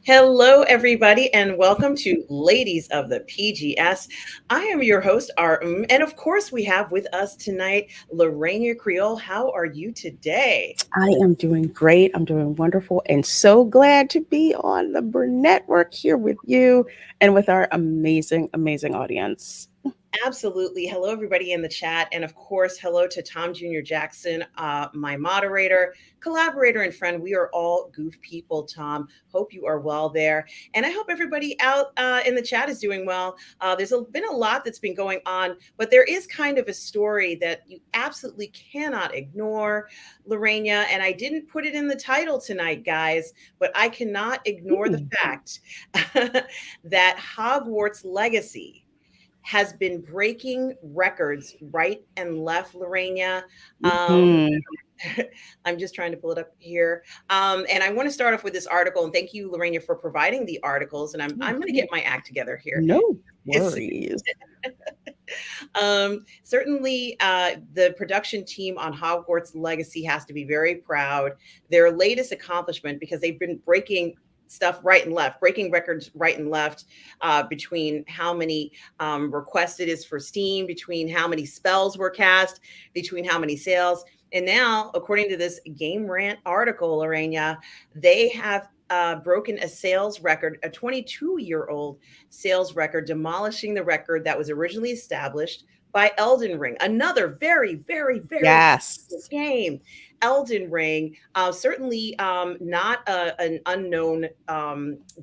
Hello, everybody, and welcome to Ladies of the PGS. I am your host, and of course, we have with us tonight Lorena Creole. How are you today? I am doing great. I'm doing wonderful and so glad to be on the Burnettwork here with you and with our amazing, amazing audience. Absolutely. Hello, everybody in the chat. And of course, hello to Tom Jr. Jackson, my moderator, collaborator, and friend. We are all goof people, Tom. Hope you are well there. And I hope everybody out in the chat is doing well. Been a lot that's been going on, but there is kind of a story that you absolutely cannot ignore, Lorena. And I didn't put it in the title tonight, guys, but I cannot ignore the Mm. fact that Hogwarts Legacy has been breaking records right and left, Lorena. Um, Mhm. I'm just trying to pull it up here. And I want to start off with this article. And thank you, Lorena, for providing the articles. And I'm going to get my act together here. No It's worries. certainly the production team on Hogwarts Legacy has to be very proud. Their latest accomplishment, because they've been breaking stuff right and left, breaking records right and left between how many requests it is for Steam, between how many spells were cast, between how many sales. And now, according to this Game Rant article, Lorena, they have broken a sales record, a 22-year-old sales record, demolishing the record that was originally established by Elden Ring, another very, very, very popular Yes. game. Elden Ring, certainly not an unknown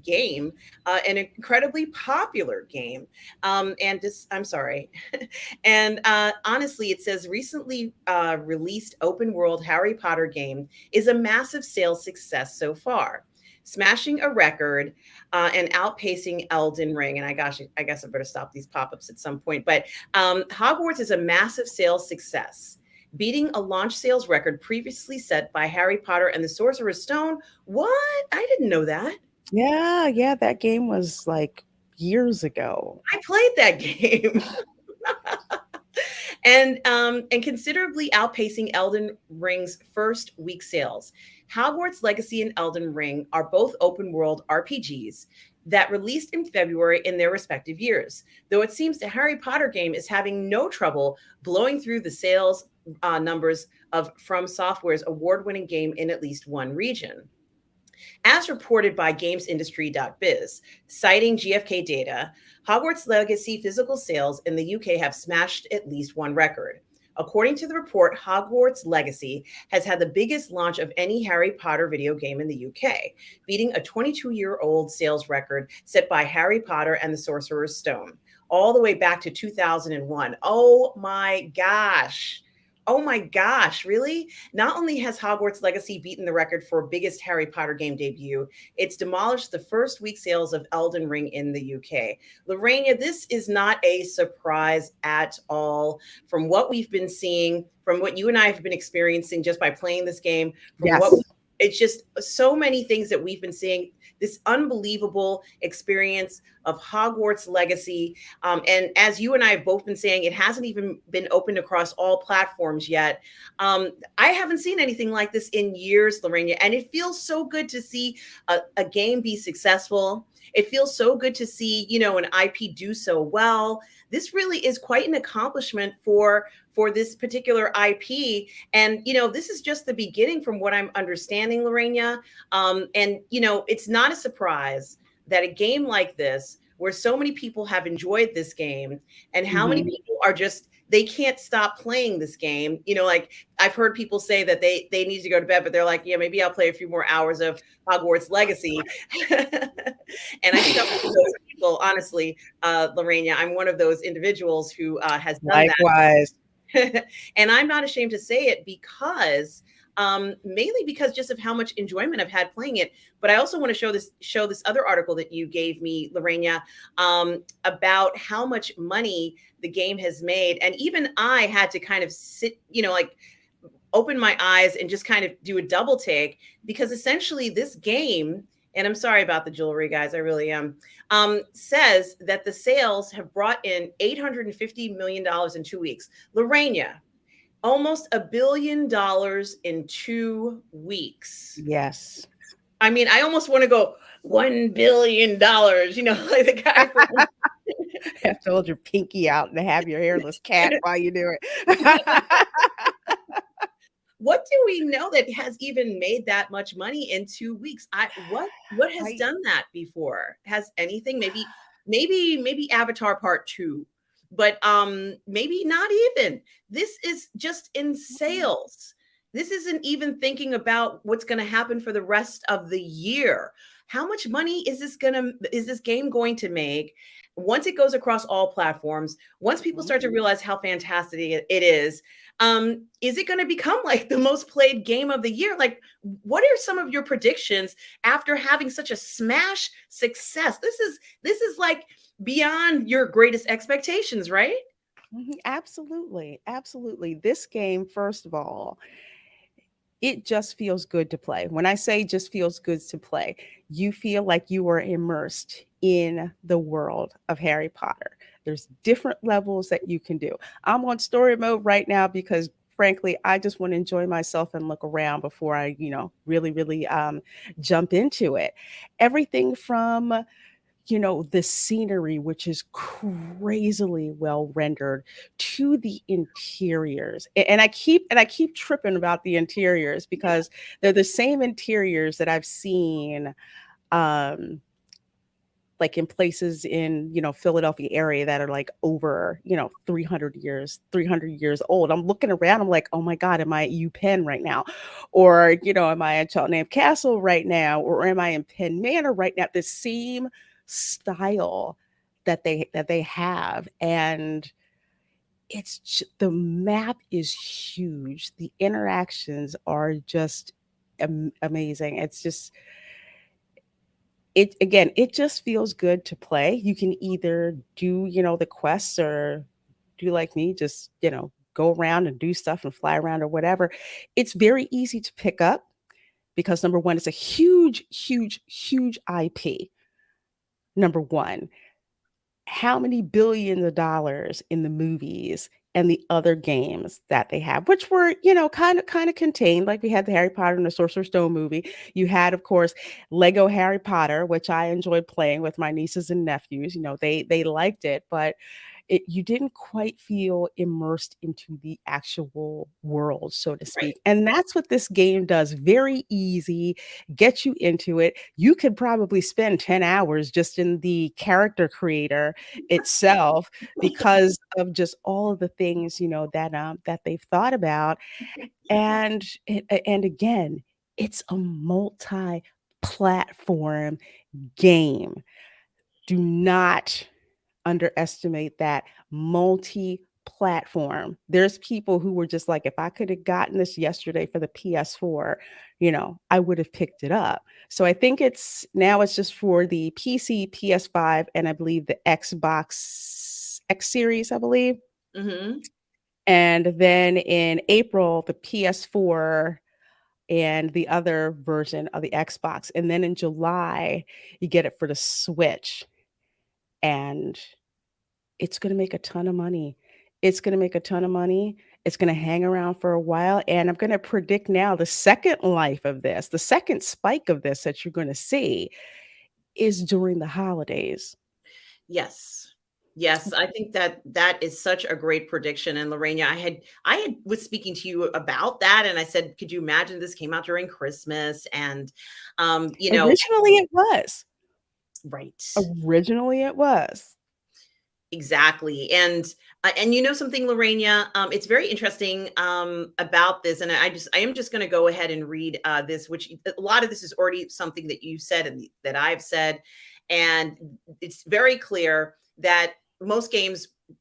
game, an incredibly popular game. I'm sorry. And honestly, it says recently released open world Harry Potter game is a massive sales success so far, smashing a record and outpacing Elden Ring. And I guess I better stop these pop ups at some point. But Hogwarts is a massive sales success, beating a launch sales record previously set by Harry Potter and the Sorcerer's Stone. What? I didn't know that. Yeah, that game was like years ago. I played that game. And considerably outpacing Elden Ring's first week sales. Hogwarts Legacy and Elden Ring are both open world RPGs that released in February in their respective years. Though it seems the Harry Potter game is having no trouble blowing through the sales numbers of From Software's award-winning game in at least one region. As reported by GamesIndustry.biz, citing GfK data, Hogwarts Legacy physical sales in the UK have smashed at least one record. According to the report, Hogwarts Legacy has had the biggest launch of any Harry Potter video game in the UK, beating a 22-year-old sales record set by Harry Potter and the Sorcerer's Stone, all the way back to 2001. Oh my gosh. Oh my gosh, really? Not only has Hogwarts Legacy beaten the record for biggest Harry Potter game debut, it's demolished the first week sales of Elden Ring in the UK. Lorena, this is not a surprise at all from what we've been seeing, from what you and I have been experiencing just by playing this game, from what Yes. it's just so many things that we've been seeing, this unbelievable experience of Hogwarts Legacy. And as you and I have both been saying, it hasn't even been opened across all platforms yet. I haven't seen anything like this in years, Lorena, and it feels so good to see a game be successful. It feels so good to see, an IP do so well. This really is quite an accomplishment for this particular IP. And, this is just the beginning from what I'm understanding, Lorena. And, it's not a surprise that a game like this, where so many people have enjoyed this game and how many Mhm. people are just, they can't stop playing this game. Like I've heard people say that they need to go to bed, but they're like, yeah, maybe I'll play a few more hours of Hogwarts Legacy. And I think I'm one of those people, honestly, Lorena, I'm one of those individuals who has done that. Likewise. And I'm not ashamed to say it because mainly because just of how much enjoyment I've had playing it. But I also want to show this other article that you gave me, Lorena, about how much money the game has made. And even I had to kind of sit, like open my eyes and just kind of do a double take, because essentially this game, and I'm sorry about the jewelry, guys, I really am, says that the sales have brought in $850 million in 2 weeks. Lorena, almost $1 billion in 2 weeks. Yes. I mean, I almost want to go $1 billion, like the guy from Have to hold your pinky out and have your hairless cat while you do it. what do we know that has even made that much money in 2 weeks? What has I done that before? Has anything? Maybe Avatar Part 2, but maybe not even. This is just in sales. This isn't even thinking about what's going to happen for the rest of the year. How much money is this game going to make once it goes across all platforms? Once people start to realize how fantastic it is it going to become like the most played game of the year? Like, what are some of your predictions after having such a smash success? This is like beyond your greatest expectations, right? Absolutely. Absolutely. This game, first of all, it just feels good to play. When I say just feels good to play, you feel like you are immersed in the world of Harry Potter. There's different levels that you can do. I'm on story mode right now because frankly, I just want to enjoy myself and look around before I, really, really jump into it. Everything from the scenery, which is crazily well rendered, to the interiors. And I keep tripping about the interiors because they're the same interiors that I've seen um like in places in Philadelphia area that are like over 300 years old. I'm looking around, I'm like, oh my god, am I at UPenn right now, or am I at Cheltenham Castle right now, or am I in Penn Manor right now? The same style that they have. And the map is huge, the interactions are just amazing. It's just it just feels good to play. You can either do, the quests, or do like me, just, go around and do stuff and fly around or whatever. It's very easy to pick up because number one, it's a huge, huge, huge IP. Number one, how many billions of dollars in the movies and the other games that they have, which were, kind of contained. Like we had the Harry Potter and the Sorcerer's Stone movie. You had, of course, Lego Harry Potter, which I enjoyed playing with my nieces and nephews. They liked it, but you didn't quite feel immersed into the actual world, so to Right. speak. And that's what this game does. Very easy, get you into it. You could probably spend 10 hours just in the character creator itself because of just all of the things, that they've thought about. And again, it's a multi-platform game. Do not underestimate that. Multi-platform. There's people who were just like, if I could have gotten this yesterday for the PS4, I would have picked it up. So I think it's just for the PC, PS5, and I believe the Xbox X series, I believe. Mm-hmm. And then in April, the PS4 and the other version of the Xbox. And then in July, you get it for the Switch. And it's going to make a ton of money. It's going to make a ton of money. It's going to hang around for a while. And I'm going to predict now the second life of this, the second spike of this that you're going to see is during the holidays. Yes. Yes, I think that is such a great prediction. And Lorena, I had was speaking to you about that, and I said, could you imagine this came out during Christmas? And Originally, it was. right. Originally, it was. Exactly. And something, Lorena, it's very interesting about this. And I am just going to go ahead and read this, which a lot of this is already something that you said and that I've said. And it's very clear that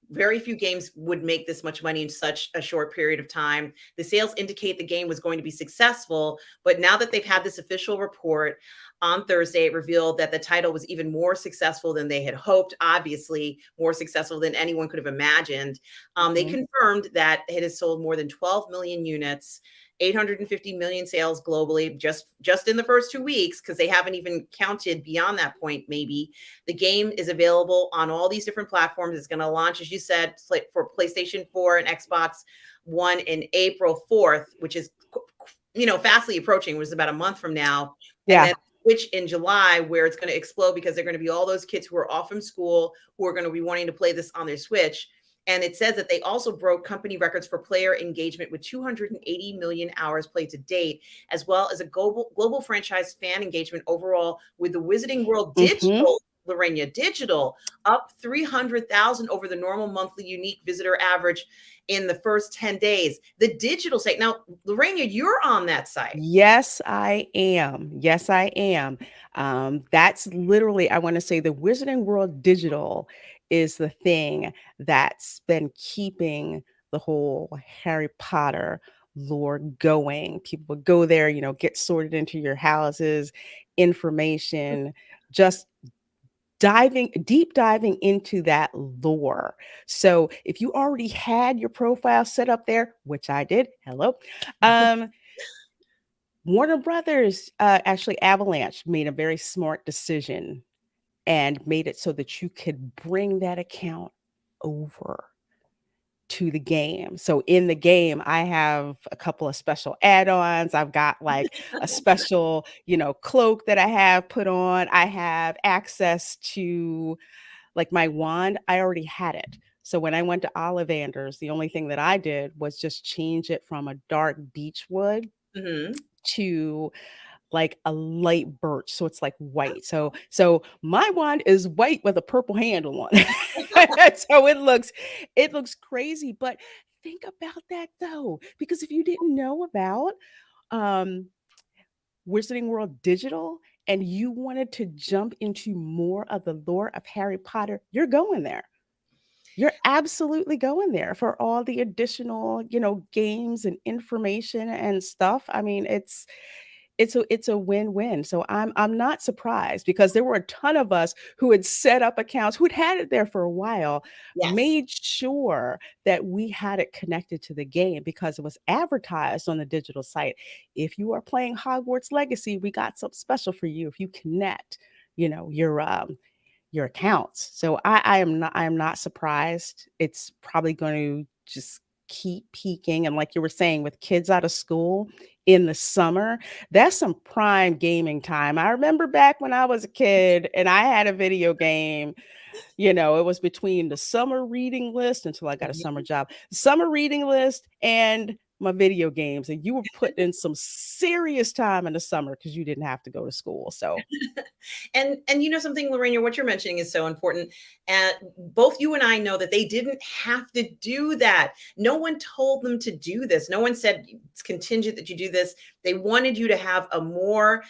very few games would make this much money in such a short period of time. The sales indicate the game was going to be successful, but now that they've had this official report on Thursday, it revealed that the title was even more successful than they had hoped, obviously more successful than anyone could have imagined. They confirmed that it has sold more than 12 million units, 850 million sales globally, just in the first 2 weeks, because they haven't even counted beyond that point. Maybe the game is available on all these different platforms. It's going to launch, as you said, for PlayStation 4 and Xbox One in April 4th, which is fastly approaching, which is about a month from now. Yeah. And then switch in July where it's going to explode because they're going to be all those kids who are off from school who are going to be wanting to play this on their Switch. And it says that they also broke company records for player engagement with 280 million hours played to date, as well as a global franchise fan engagement overall, with the Wizarding World digital, Lorena digital, up 300,000 over the normal monthly unique visitor average in the first 10 days. The digital site. Now, Lorena, you're on that site. Yes, I am. Yes, I am. That's literally, I want to say the Wizarding World Digital is the thing that's been keeping the whole Harry Potter lore going. People would go there, get sorted into your houses, information, just deep diving into that lore. So if you already had your profile set up there, which I did, hello, Warner Brothers, actually Avalanche made a very smart decision and made it so that you could bring that account over to the game. So in the game, I have a couple of special add-ons. I've got like a special, cloak that I have put on. I have access to like my wand. I already had it. So when I went to Ollivander's, the only thing that I did was just change it from a dark beech wood to like a light birch, so it's like white. So my wand is white with a purple handle on it. So it looks crazy. But think about that though, because if you didn't know about Wizarding World Digital and you wanted to jump into more of the lore of Harry Potter, you're going there. You're absolutely going there for all the additional, games and information and stuff. I mean, it's a win-win. So I'm not surprised, because there were a ton of us who had set up accounts, who'd had it there for a while, made sure that we had it connected to the game because it was advertised on the digital site. If you are playing Hogwarts Legacy, we got something special for you if you connect, your accounts. So I am not surprised. It's probably going to just keep peaking. And like you were saying, with kids out of school in the summer, that's some prime gaming time. I remember back when I was a kid and I had a video game, it was between the summer reading list until I got a summer job, summer reading list and my video games. And you were putting in some serious time in the summer because you didn't have to go to school. So and something, Lorena, what you're mentioning is so important. And both you and I know that they didn't have to do that. No one told them to do this. No one said it's contingent that you do this. They wanted you to have a more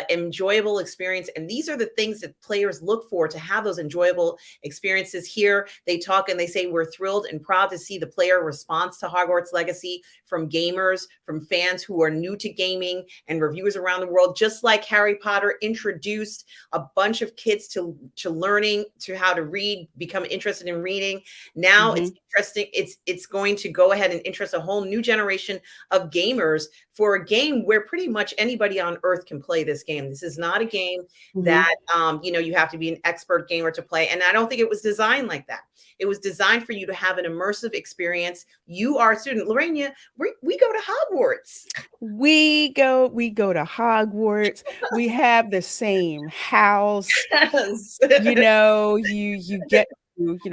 enjoyable experience. And these are the things that players look for, to have those enjoyable experiences. Here they talk and they say, we're thrilled and proud to see the player response to Hogwarts Legacy from gamers, from fans who are new to gaming, and reviewers around the world. Just like Harry Potter introduced a bunch of kids to learning, to how to read, become interested in reading. Now it's interesting. It's going to go ahead and interest a whole new generation of gamers for a game where pretty much anybody on earth can play this game. This is not a game that you have to be an expert gamer to play. And I don't think it was designed like that. It was designed for you to have an immersive experience. You are a student. Lorena, we go to Hogwarts. We go to Hogwarts. We have the same house. Yes. You get to,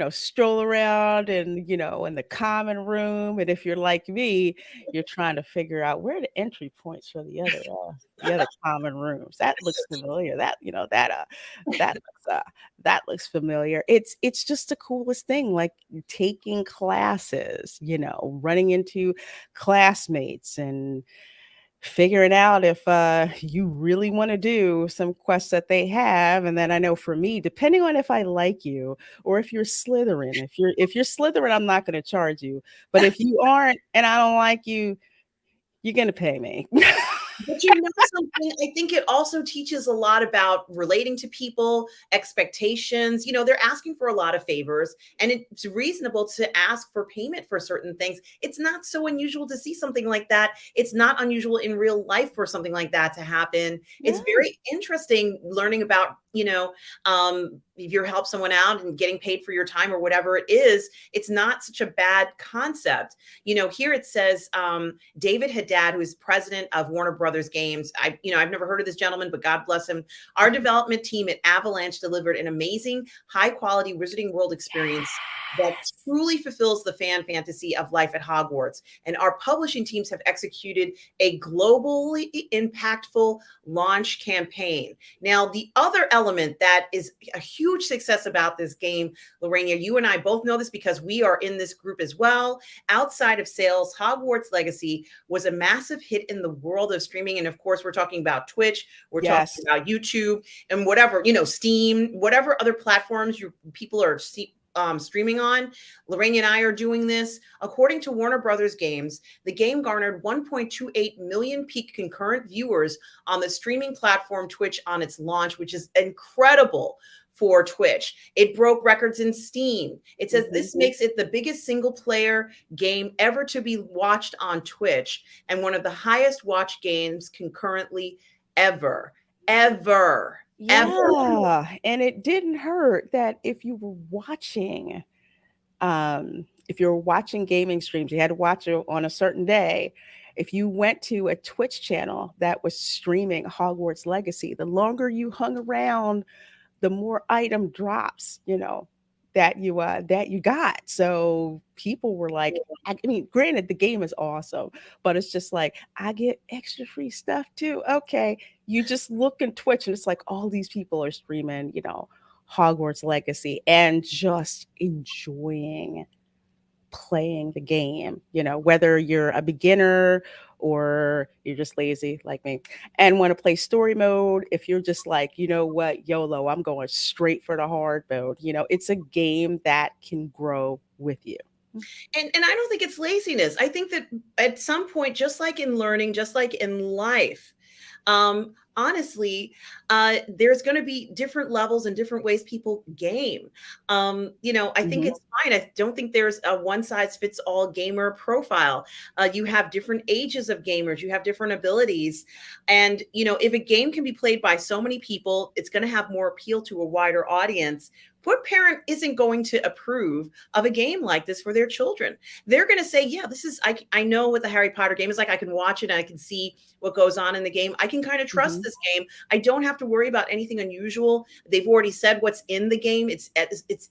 stroll around and, in the common room. And if you're like me, you're trying to figure out where are the entry points for the other common rooms. That looks familiar. That looks familiar. It's just the coolest thing, like taking classes, running into classmates and figuring out if you really want to do some quests that they have. And then I know for me, depending on if I like you or if you're Slytherin, if you're Slytherin, I'm not going to charge you. But if you aren't and I don't like you, you're going to pay me. But something, I think it also teaches a lot about relating to people, expectations. They're asking for a lot of favors, and it's reasonable to ask for payment for certain things. It's not so unusual to see something like that. It's not unusual in real life for something like that to happen. It's very interesting learning about if you help someone out and getting paid for your time or whatever it is, it's not such a bad concept. Here it says, David Haddad, who is president of Warner Brothers Games. I've never heard of this gentleman, but God bless him. Our development team at Avalanche delivered an amazing, high quality Wizarding World experience that truly fulfills the fan fantasy of life at Hogwarts. And our publishing teams have executed a globally impactful launch campaign. Now, the other element that is a huge success about this game, Lorena, you and I both know this because we are in this group as well. Outside of sales, Hogwarts Legacy was a massive hit in the world of streaming. And of course, we're talking about Twitch, we're talking about YouTube, and whatever, Steam, whatever other platforms people are streaming on. Lorraine and I are doing this. According to Warner Brothers Games, the game garnered 1.28 million peak concurrent viewers on the streaming platform Twitch on its launch, which is incredible for Twitch. It broke records in Steam. It says this makes it the biggest single player game ever to be watched on Twitch and one of the highest watched games concurrently ever. Yeah, and it didn't hurt that if you were watching gaming streams, you had to watch it on a certain day. If you went to a Twitch channel that was streaming Hogwarts Legacy, the longer you hung around, the more item drops, that you got. So people were like, I mean, granted, the game is awesome, but it's just like, I get extra free stuff too. Okay. You just look in Twitch and it's like all these people are streaming, Hogwarts Legacy and just enjoying playing the game, whether you're a beginner or you're just lazy like me and want to play story mode. If you're just like, YOLO, I'm going straight for the hard mode. It's a game that can grow with you. And I don't think it's laziness. I think that at some point, just like in learning, just like in life, honestly, there's going to be different levels and different ways people game. I think it's fine. I don't think there's a one size fits all gamer profile. You have different ages of gamers, you have different abilities. And, if a game can be played by so many people, it's going to have more appeal to a wider audience. What parent isn't going to approve of a game like this for their children? They're going to say, yeah, this is, I know what the Harry Potter game is like. I can watch it and I can see what goes on in the game. I can kind of trust this game. I don't have to worry about anything unusual. They've already said what's in the game. It's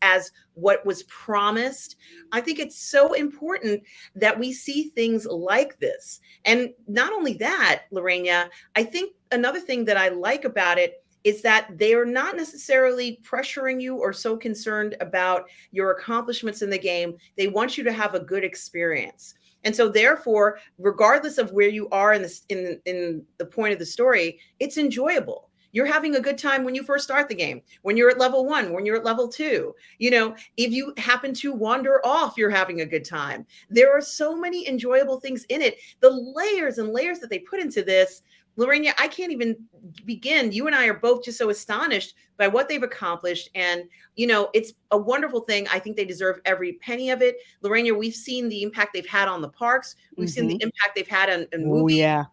as what was promised. I think it's so important that we see things like this. And not only that, Lorena, I think another thing that I like about it is that they are not necessarily pressuring you or so concerned about your accomplishments in the game. They want you to have a good experience. And so therefore, regardless of where you are in the point of the story, it's enjoyable. You're having a good time when you first start the game, when you're at level 1, when you're at level 2. If you happen to wander off, you're having a good time. There are so many enjoyable things in it. The layers and layers that they put into this, Lorena, I can't even begin. You and I are both just so astonished by what they've accomplished. And, it's a wonderful thing. I think they deserve every penny of it. Lorena, we've seen the impact they've had on the parks. We've seen the impact they've had on movies. Yeah.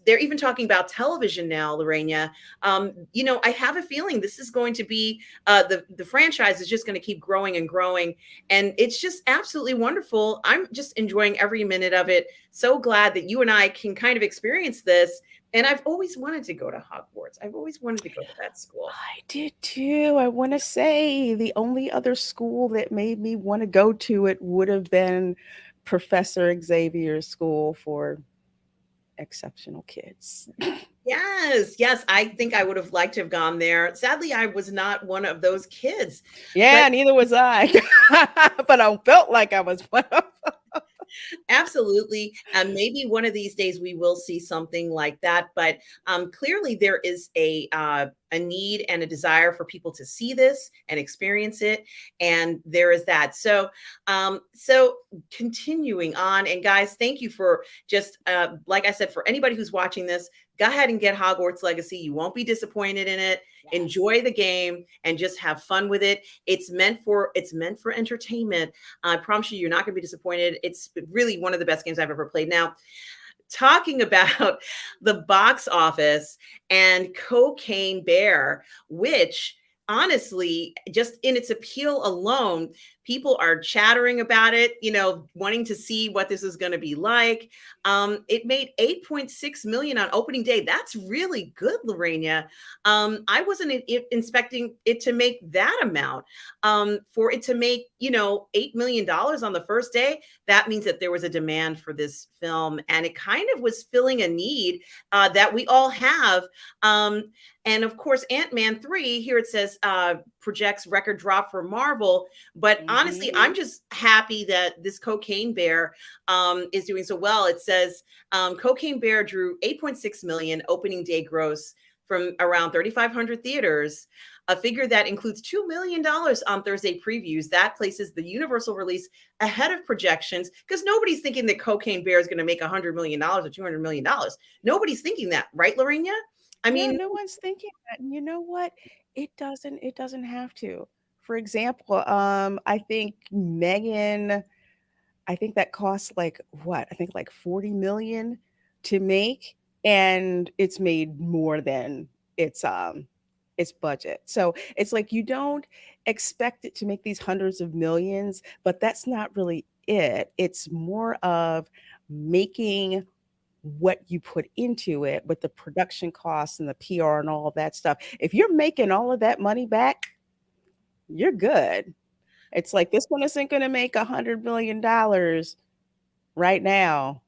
They're even talking about television now, Lorena. I have a feeling this is going to be, the franchise is just going to keep growing and growing. And it's just absolutely wonderful. I'm just enjoying every minute of it. So glad that you and I can kind of experience this. And I've always wanted to go to Hogwarts. I've always wanted to go to that school. I did too. I want to say the only other school that made me want to go to it would have been Professor Xavier's school for exceptional kids. Yes. I think I would have liked to have gone there. Sadly, I was not one of those kids. Yeah, neither was I. But I felt like I was one of them. Absolutely. And maybe one of these days we will see something like that. But clearly there is a need and a desire for people to see this and experience it. And there is that. So continuing on, and guys, thank you for just, like I said, for anybody who's watching this, go ahead and get Hogwarts Legacy. You won't be disappointed in it. Yes. Enjoy the game and just have fun with it. It's meant for entertainment. I promise you're not going to be disappointed. It's really one of the best games I've ever played. Now, talking about the box office and Cocaine Bear, which honestly, just in its appeal alone, people are chattering about it, wanting to see what this is going to be like. It made 8.6 million on opening day. That's really good, Lorena. I wasn't expecting it to make that amount. For it to make, $8 million on the first day, that means that there was a demand for this film, and it kind of was filling a need that we all have. And of course, Ant-Man 3, here it says, projects record drop for Marvel. But honestly, I'm just happy that this Cocaine Bear is doing so well. It says Cocaine Bear drew 8.6 million opening day gross from around 3,500 theaters, a figure that includes $2 million on Thursday previews. That places the Universal release ahead of projections, because nobody's thinking that Cocaine Bear is going to make $100 million or $200 million. Nobody's thinking that, right, Lorena? I mean, no one's thinking that. And you know what? It doesn't have to. For example, I think Megan, I think that costs like what? I think like 40 million to make, and it's made more than its budget. So it's like you don't expect it to make these hundreds of millions, but that's not really it. It's more of making what you put into it with the production costs and the PR and all of that stuff. If you're making all of that money back, you're good. It's like this one isn't going to make $100 million right now,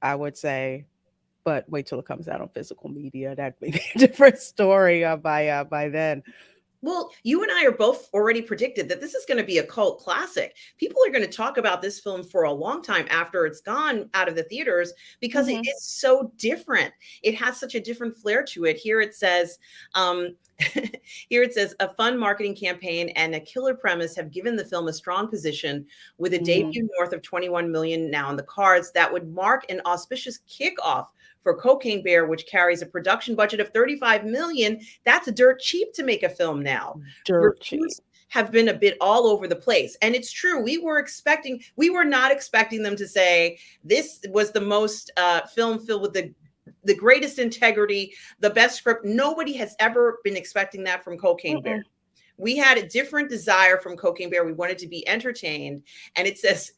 I would say, but wait till it comes out on physical media. That may be a different story by then. well, you and I are both already predicted that this is going to be a cult classic. People are going to talk about this film for a long time after it's gone out of the theaters, because it is so different. It has such a different flair to it. Here it says, a fun marketing campaign and a killer premise have given the film a strong position, with a debut north of 21 million now in the cards. That would mark an auspicious kickoff for Cocaine Bear, which carries a production budget of 35 million. That's dirt cheap to make a film now. Dirt cheap. Reviews have been a bit all over the place. And it's true. We were not expecting them to say this was the most film filled with the greatest integrity, the best script. Nobody has ever been expecting that from Cocaine Bear. We had a different desire from Cocaine Bear. We wanted to be entertained. And it says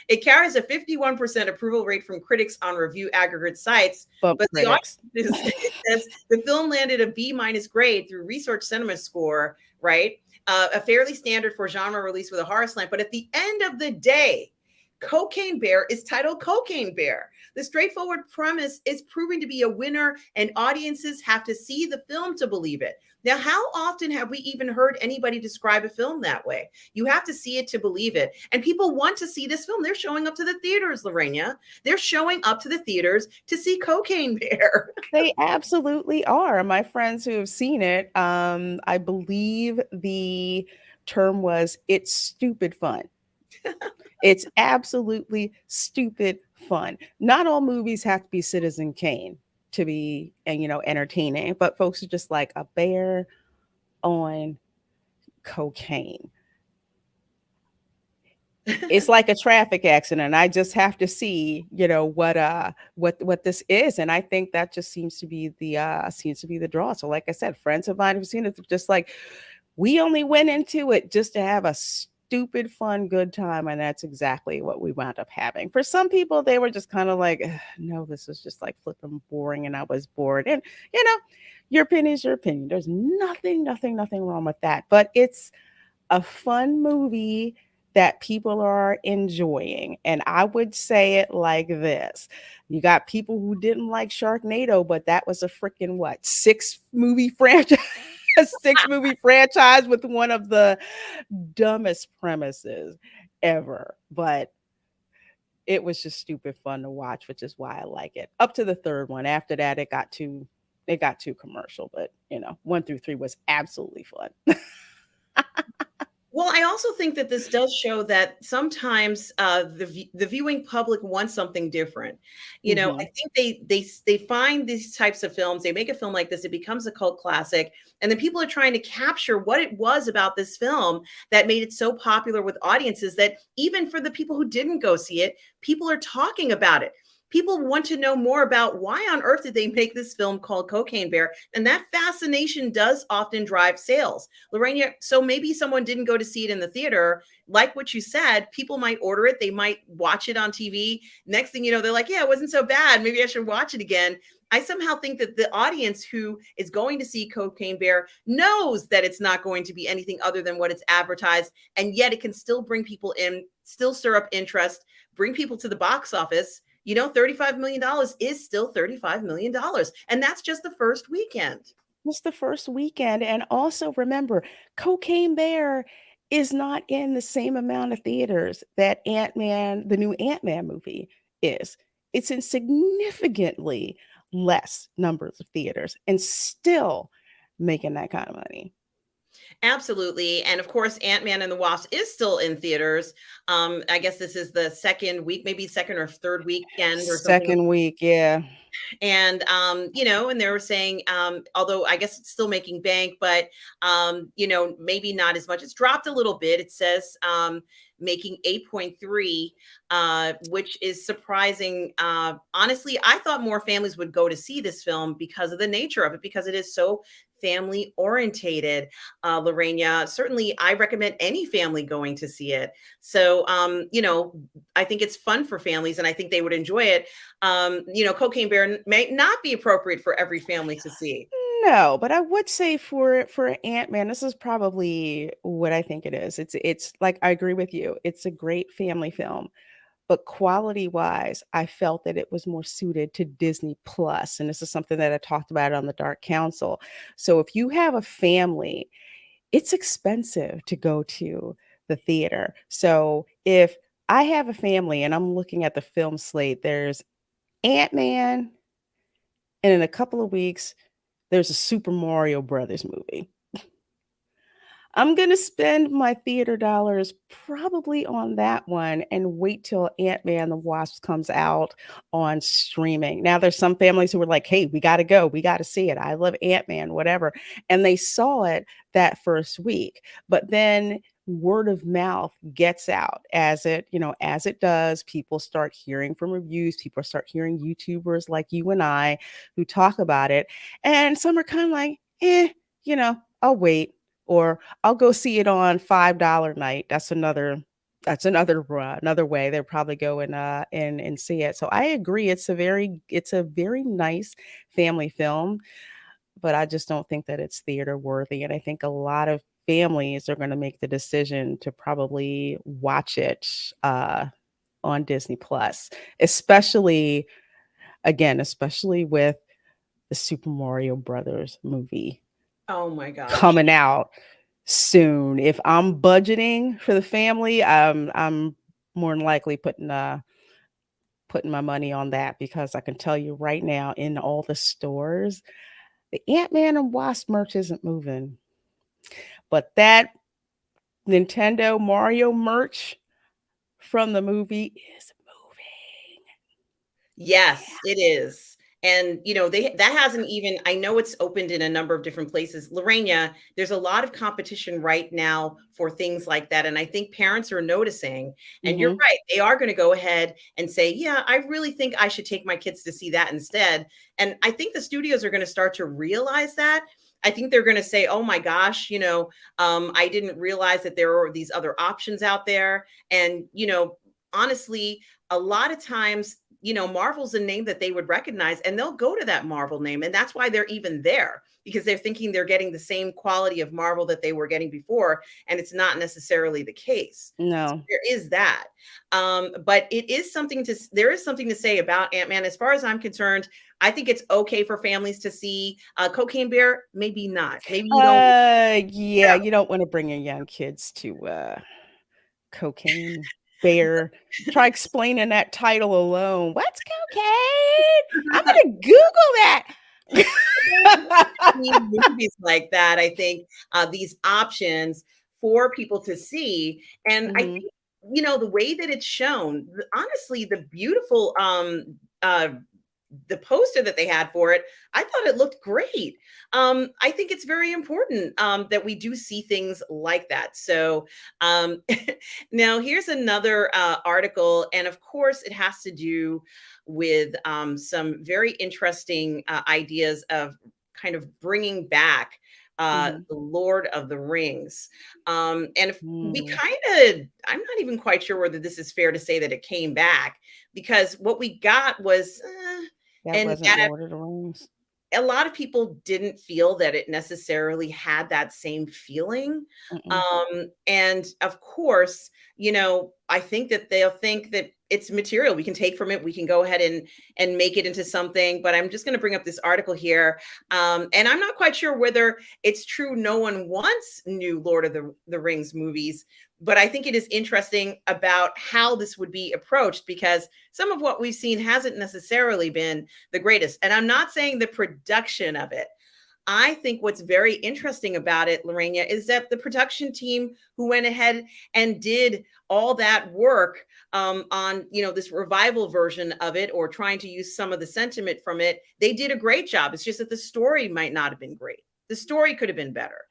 it carries a 51% approval rate from critics on review aggregate sites. But the audience, it says the film landed a B- grade through Research Cinema Score, right? A fairly standard for genre release with a horror slant. But at the end of the day, Cocaine Bear is titled Cocaine Bear. The straightforward premise is proving to be a winner, and audiences have to see the film to believe it. Now, how often have we even heard anybody describe a film that way? You have to see it to believe it. And people want to see this film. They're showing up to the theaters, Lorena. They're showing up to the theaters to see Cocaine Bear. They absolutely are. My friends who have seen it, I believe the term was, it's stupid fun. It's absolutely stupid fun. Not all movies have to be Citizen Kane to be, entertaining, but folks are just like a bear on cocaine. It's like a traffic accident. I just have to see, what this is, and I think that just seems to be the draw. So, like I said, friends of mine who've seen it, just like, we only went into it just to have a stupid, fun, good time, and that's exactly what we wound up having. For some people, they were just kind of like, no, this is just like flipping boring, and I was bored. And your opinion is your opinion. There's nothing wrong with that. But it's a fun movie that people are enjoying. And I would say it like this. You got people who didn't like Sharknado, but that was a freaking 6-movie franchise. A 6-movie franchise with one of the dumbest premises ever. But it was just stupid fun to watch, which is why I like it. Up to the third one. After that, it got too commercial. But 1 through 3 was absolutely fun. Well, I also think that this does show that sometimes the viewing public wants something different. I think they find these types of films, they make a film like this, it becomes a cult classic, and then people are trying to capture what it was about this film that made it so popular with audiences that even for the people who didn't go see it, people are talking about it. people want to know more about why on earth did they make this film called Cocaine Bear, and that fascination does often drive sales. Lorena, so maybe someone didn't go to see it in the theater. Like what you said, people might order it, they might watch it on TV. Next thing you know, they're like, yeah, it wasn't so bad, maybe I should watch it again. I somehow think that the audience who is going to see Cocaine Bear knows that it's not going to be anything other than what it's advertised, and yet it can still bring people in, still stir up interest, bring people to the box office. You know, $35 million is still $35 million. And that's just the first weekend. Just the first weekend. And also remember, Cocaine Bear is not in the same amount of theaters that Ant-Man, the new Ant-Man movie is. It's in significantly less numbers of theaters and still making that kind of money. Absolutely. And of course, Ant-Man and the Wasp is still in theaters. I guess this is the second week, maybe second or third weekend or something. Second week, yeah. And you know, and they were saying, although I guess it's still making bank, but you know, maybe not as much. It's dropped a little bit. It says making 8.3, which is surprising. Honestly, I thought more families would go to see this film because of the nature of it, because it is so family orientated. Lorena, certainly I recommend any family going to see it. So, you know, I think it's fun for families and I think they would enjoy it. You know, Cocaine Bear may not be appropriate for every family to see. No, but I would say for Ant-Man, this is probably what I think it is. It's like I agree with you. It's a great family film. But quality-wise, I felt that it was more suited to Disney Plus, and this is something that I talked about on the Dark Council. So if you have a family, it's expensive to go to the theater. So if I have a family and I'm looking at the film slate, there's Ant-Man, and in a couple of weeks, there's a Super Mario Brothers movie. I'm going to spend my theater dollars probably on that one and wait till Ant-Man and the Wasp comes out on streaming. Now, there's some families who are like, hey, we got to go. We got to see it. I love Ant-Man, whatever. And they saw it that first week. But then word of mouth gets out as it, you know, as it does. People start hearing from reviews. People start hearing YouTubers like you and I who talk about it. And some are kind of like, you know, I'll wait. Or I'll go see it on $5 night. That's another way they'll probably go and see it. So I agree. It's a very nice family film, but I just don't think that it's theater worthy. And I think a lot of families are going to make the decision to probably watch it on Disney Plus, especially with the Super Mario Brothers movie. Oh my gosh. Coming out soon. If I'm budgeting for the family, I'm more than likely putting my money on that, because I can tell you right now, in all the stores, the Ant-Man and Wasp merch isn't moving. But that Nintendo Mario merch from the movie is moving. Yes, it is. And you know, that hasn't even, I know it's opened in a number of different places. Lorena, there's a lot of competition right now for things like that. And I think parents are noticing. And you're right, they are going to go ahead and say, yeah, I really think I should take my kids to see that instead. And I think the studios are going to start to realize that. I think they're going to say, oh my gosh, you know, I didn't realize that there were these other options out there. And, you know, honestly, a lot of times, you know, Marvel's a name that they would recognize, and they'll go to that Marvel name. And that's why they're even there, because they're thinking they're getting the same quality of Marvel that they were getting before. And it's not necessarily the case. No, so there is that. But there is something to say about Ant-Man. As far as I'm concerned, I think it's okay for families to see. Cocaine Bear, maybe not. Maybe you don't. Yeah, you don't want to bring your young kids to Cocaine Bear. Try explaining that title alone. What's cocaine? I'm gonna Google that. Movies like that, I think these options for people to see. And I think, you know, the way that it's shown, honestly, the beautiful the poster that they had for it, I thought it looked great. I think it's very important that we do see things like that. So um, now here's another article, and of course, it has to do with some very interesting ideas of kind of bringing back Hmm. the Lord of the Rings. And if we Mm, kind of, I'm not even quite sure whether this is fair to say that it came back, because what we got was that an wasn't Lord of the Rings. a lot of people didn't feel that it necessarily had that same feeling. Mm-mm. And of course, I think that they'll think that it's material we can take from it. We can go ahead and make it into something. But I'm just going to bring up this article here, and I'm not quite sure whether it's true. No one wants new Lord of the Rings movies, but I think it is interesting about how this would be approached, because some of what we've seen hasn't necessarily been the greatest. And I'm not saying the production of it. I think what's very interesting about it, Lorena, is that the production team who went ahead and did all that work on this revival version of it, or trying to use some of the sentiment from it, they did a great job. It's just that the story might not have been great. The story could have been better.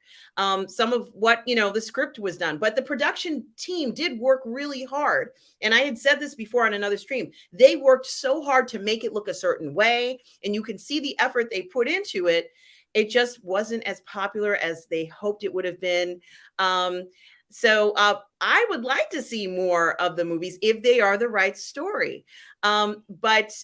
Some of what the script was done, but the production team did work really hard. And I had said this before on another stream. They worked so hard to make it look a certain way, and you can see the effort they put into it. It just wasn't as popular as they hoped it would have been. So I would like to see more of the movies if they are the right story. But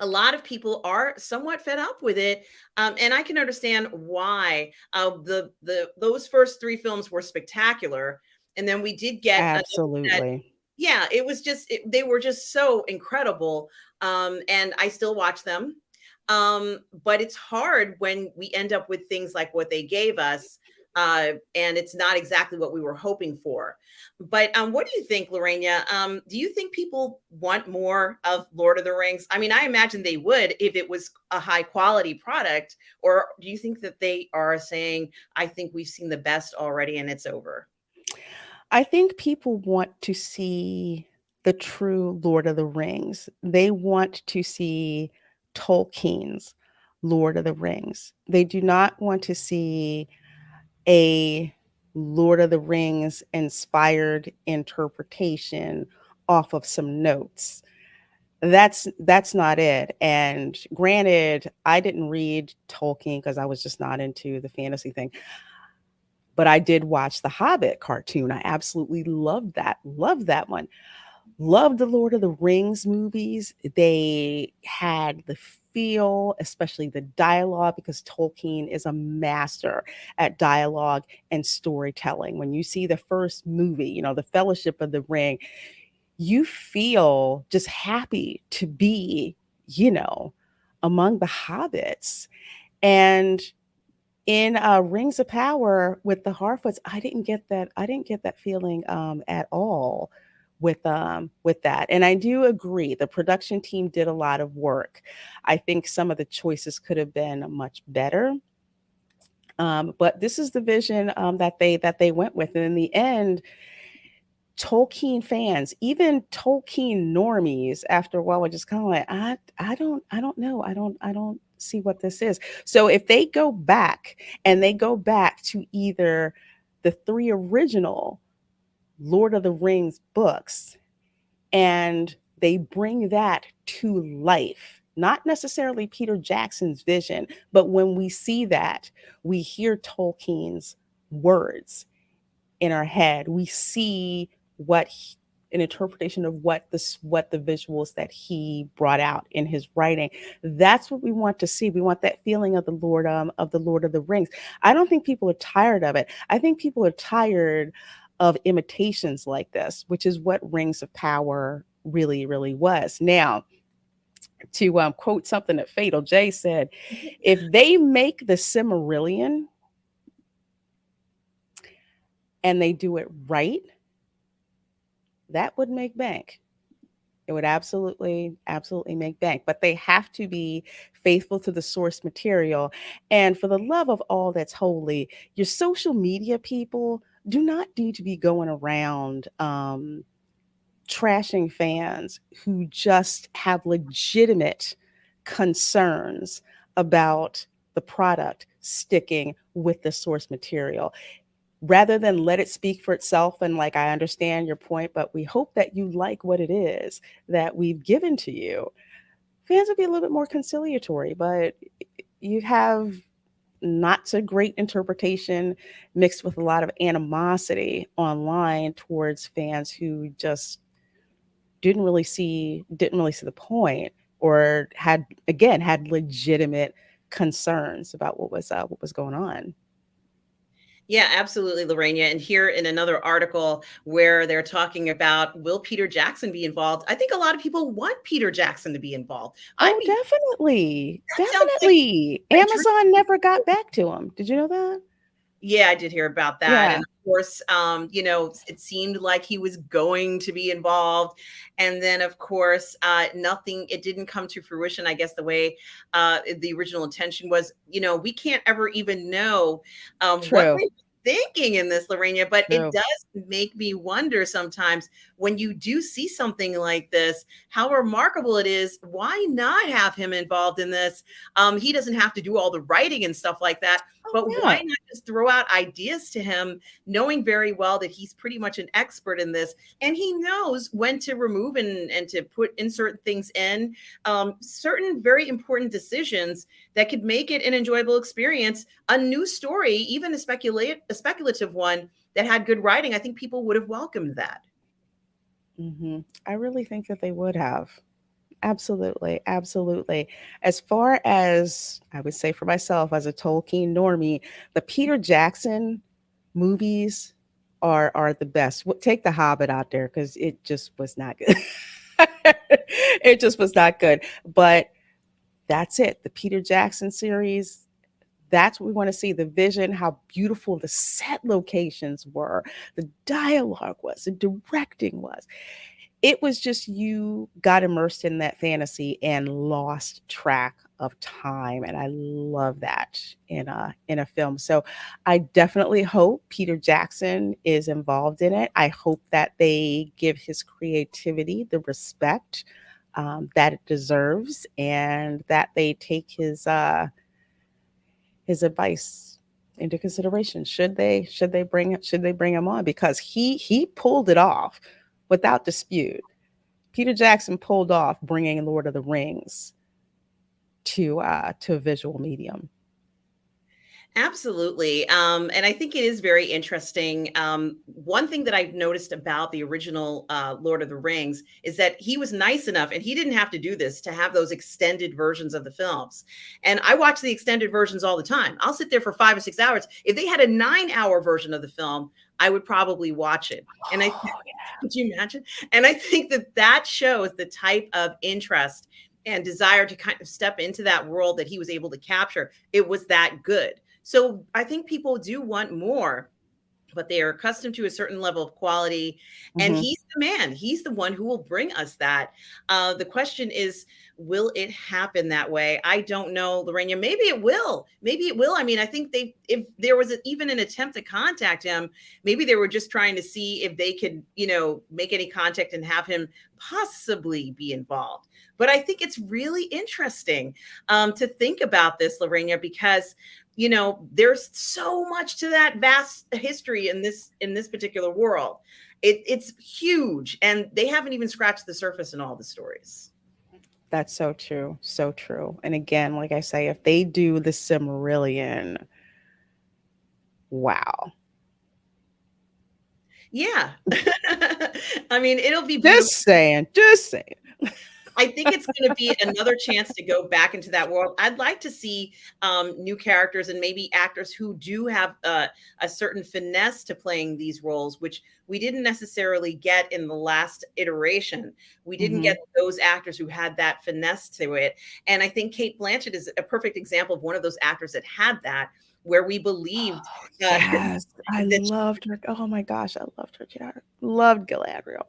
a lot of people are somewhat fed up with it, and I can understand why. The those first three films were spectacular, and then we did get another set. Absolutely. Yeah, it was just they were just so incredible, and I still watch them. But it's hard when we end up with things like what they gave us, and it's not exactly what we were hoping for. But what do you think, Lorena? Do you think people want more of Lord of the Rings? I mean, I imagine they would if it was a high quality product, or do you think that they are saying, "I think we've seen the best already, and it's over"? I think people want to see the true Lord of the Rings. They want to see Tolkien's Lord of the Rings. They do not want to see a Lord of the Rings inspired interpretation off of some notes. That's not it. And granted, I didn't read Tolkien because I was just not into the fantasy thing. But I did watch the Hobbit cartoon. I absolutely loved that. Loved that one. Loved the Lord of the Rings movies. They had the feel, especially the dialogue, because Tolkien is a master at dialogue and storytelling. When you see the first movie, the Fellowship of the Ring, you feel just happy to be, you know, among the hobbits. And in Rings of Power with the Harfoots, I didn't get that. I didn't get that feeling at all with that. And I do agree, the production team did a lot of work. I think some of the choices could have been much better. But this is the vision that they went with, and in the end, Tolkien fans, even Tolkien normies, after a while were just kind of like, I don't know, I don't see what this is. So if they go back and they go back to either the three original Lord of the Rings books and they bring that to life, not necessarily Peter Jackson's vision, but when we see that, we hear Tolkien's words in our head. We see what an interpretation of what the visuals that he brought out in his writing. That's what we want to see. We want that feeling of the Lord of the Rings. I don't think people are tired of it. I think people are tired of imitations like this, which is what Rings of Power really, really was. Now, to quote something that Fatal J said, if they make the Cimmerillion and they do it right, that would make bank. It would absolutely, absolutely make bank. But they have to be faithful to the source material. And for the love of all that's holy, your social media people do not need to be going around trashing fans who just have legitimate concerns about the product sticking with the source material. Rather than let it speak for itself, and like, I understand your point, but we hope that you like what it is that we've given to you, fans would be a little bit more conciliatory. But you have not so great interpretation mixed with a lot of animosity online towards fans who just didn't really see the point, or had legitimate concerns about what was going on. Yeah, absolutely, Lorena. And here in another article where they're talking about, will Peter Jackson be involved? I think a lot of people want Peter Jackson to be involved. I Oh, mean, definitely. that sounds like Definitely. a dream. Amazon never got back to him. Did you know that? Yeah, I did hear about that. Yeah. And of course, it seemed like he was going to be involved. And then, of course, nothing, it didn't come to fruition, I guess, the way the original intention was. We can't ever even know what True. they were thinking in this, Lorena, but it True. does make me wonder sometimes when you do see something like this, how remarkable it is. Why not have him involved in this? He doesn't have to do all the writing and stuff like that. Oh, But why yeah. not just throw out ideas to him, knowing very well that he's pretty much an expert in this, and he knows when to remove and to insert things in, certain very important decisions that could make it an enjoyable experience, a new story, even a speculative one that had good writing. I think people would have welcomed that. I really think that they would have. Absolutely. Absolutely. As far as I would say for myself as a Tolkien normie, the Peter Jackson movies are the best. Take The Hobbit out there because it just was not good. It just was not good. But that's it. The Peter Jackson series, that's what we want to see. The vision, how beautiful the set locations were, the dialogue was, the directing was. It was just, you got immersed in that fantasy and lost track of time, and I love that in a film. So I definitely hope Peter Jackson is involved in it. I hope that they give his creativity the respect that it deserves, and that they take his advice into consideration. Should they bring him on, because he pulled it off without dispute. Peter Jackson pulled off bringing Lord of the Rings to a visual medium. Absolutely. And I think it is very interesting. One thing that I've noticed about the original Lord of the Rings is that he was nice enough, and he didn't have to do this, to have those extended versions of the films. And I watch the extended versions all the time. I'll sit there for 5 or 6 hours. If they had a 9-hour version of the film, I would probably watch it. And I Oh, could you imagine? And I think that that shows the type of interest and desire to kind of step into that world that he was able to capture. It was that good. So I think people do want more, but they are accustomed to a certain level of quality. And yeah. he's the man. He's the one who will bring us that. The question is, will it happen that way? I don't know, Lorena. Maybe it will. Maybe it will. I mean, I think if there was even an attempt to contact him, maybe they were just trying to see if they could, make any contact and have him possibly be involved. But I think it's really interesting to think about this, Lorena, because there's so much to that vast history in this particular world. It's huge, and they haven't even scratched the surface in all the stories. That's so true. So true. And again, like I say, if they do the Cimmerillion, wow. Yeah. I mean, it'll be beautiful. Just saying. Just saying. I think it's going to be another chance to go back into that world. I'd like to see new characters and maybe actors who do have a certain finesse to playing these roles, which we didn't necessarily get in the last iteration. We didn't Hmm. get those actors who had that finesse to it. And I think Kate Blanchett is a perfect example of one of those actors that had that, where we believed Yes. I that loved her. Oh my gosh. I loved her. Yeah. Loved Galadriel.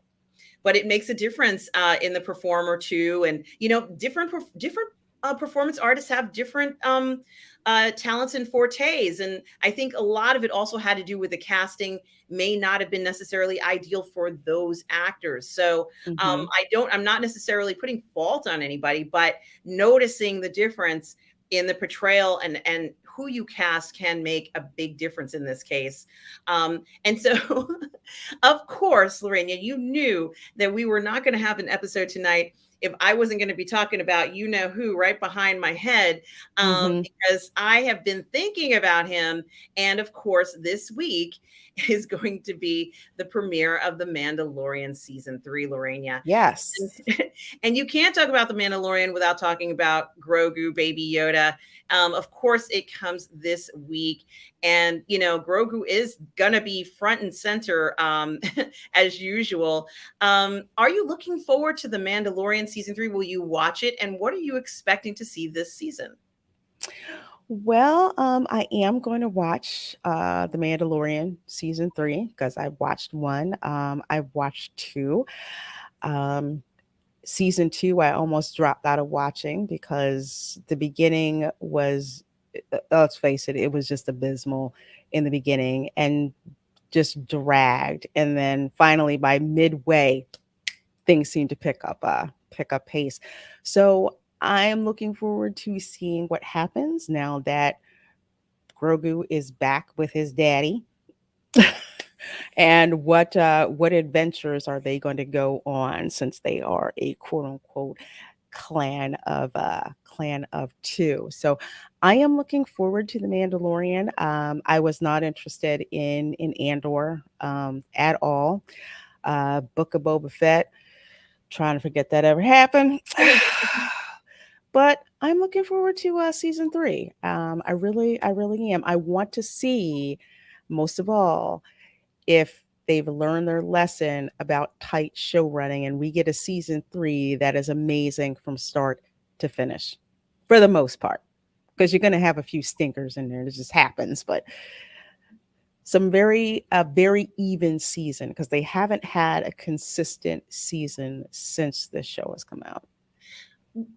but it makes a difference in the performer too, and different performance artists have different talents and fortes. And I think a lot of it also had to do with the casting may not have been necessarily ideal for those actors. So Mhm. I'm not necessarily putting fault on anybody, but noticing the difference in the portrayal and who you cast can make a big difference in this case. And so, of course, Lorena, you knew that we were not going to have an episode tonight if I wasn't going to be talking about you know who right behind my head, Mhm. because I have been thinking about him. And of course, this week is going to be the premiere of The Mandalorian season 3, Lorena. Yes. And you can't talk about The Mandalorian without talking about Grogu, Baby Yoda. Of course, it comes this week. And, you know, Grogu is going to be front and center as usual. Are you looking forward to The Mandalorian season 3? Will you watch it? And what are you expecting to see this season? Well, I am going to watch The Mandalorian season 3 because I watched one. I've watched two. Um, Season 2, I almost dropped out of watching because the beginning was, let's face it, it was just abysmal in the beginning and just dragged. And then finally, by midway, things seemed to pick up pace. So I am looking forward to seeing what happens now that Grogu is back with his daddy, and what adventures are they going to go on since they are a quote unquote clan of two. So I am looking forward to the Mandalorian. I was not interested in Andor at all. Book of Boba Fett, trying to forget that ever happened. But I'm looking forward to season 3. I really am. I want to see, most of all, if they've learned their lesson about tight show running and we get a season 3 that is amazing from start to finish, for the most part, because you're going to have a few stinkers in there. It just happens, but some very even season because they haven't had a consistent season since this show has come out.